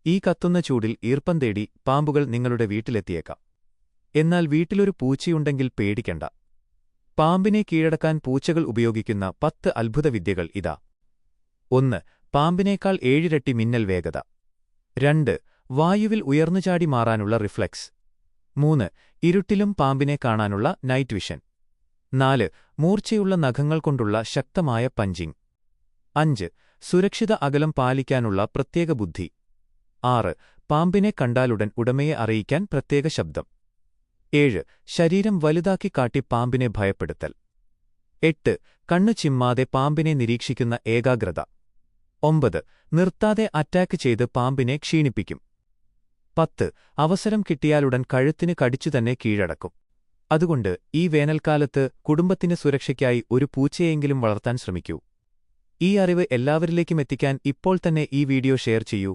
ഈ കത്തുന്ന ചൂടിൽ ഈർപ്പം തേടി പാമ്പുകൾ നിങ്ങളുടെ വീട്ടിലെത്തിയേക്കാം. എന്നാൽ വീട്ടിലൊരു പൂച്ചയുണ്ടെങ്കിൽ പേടിക്കണ്ട. പാമ്പിനെ കീഴടക്കാൻ പൂച്ചകൾ ഉപയോഗിക്കുന്ന 10 അത്ഭുതവിദ്യകൾ ഇതാ. 1. പാമ്പിനേക്കാൾ 7 ഇരട്ടി മിന്നൽ വേഗത. 2. വായുവിൽ ഉയർന്നുചാടി മാറാനുള്ള റിഫ്ലെക്സ്. 3. ഇരുട്ടിലും പാമ്പിനെ കാണാനുള്ള നൈറ്റ് വിഷൻ. 4. മൂർച്ചയുള്ള നഖങ്ങൾ കൊണ്ടുള്ള ശക്തമായ പഞ്ചിങ്. 5. സുരക്ഷിത അകലം പാലിക്കാനുള്ള പ്രത്യേക ബുദ്ധി. 6. പാമ്പിനെ കണ്ടാലുടൻ ഉടമയെ അറിയിക്കാൻ പ്രത്യേക ശബ്ദം. 7. ശരീരം വലുതാക്കി കാട്ടി പാമ്പിനെ ഭയപ്പെടുത്തൽ. 8. കണ്ണു ചിമ്മാതെ പാമ്പിനെ നിരീക്ഷിക്കുന്ന ഏകാഗ്രത. 9. നിർത്താതെ അറ്റാക്ക് ചെയ്ത് പാമ്പിനെ ക്ഷീണിപ്പിക്കും. 10. അവസരം കിട്ടിയാലുടൻ കഴുത്തിന് കടിച്ചുതന്നെ കീഴടക്കും. അതുകൊണ്ട് ഈ വേനൽക്കാലത്ത് കുടുംബത്തിന്റെ സുരക്ഷയ്ക്കായി ഒരു പൂച്ചയെങ്കിലും വളർത്താൻ ശ്രമിക്കൂ. ഈ അറിവ് എല്ലാവരിലേക്കും എത്തിക്കാൻ ഇപ്പോൾ തന്നെ ഈ വീഡിയോ ഷെയർ ചെയ്യൂ.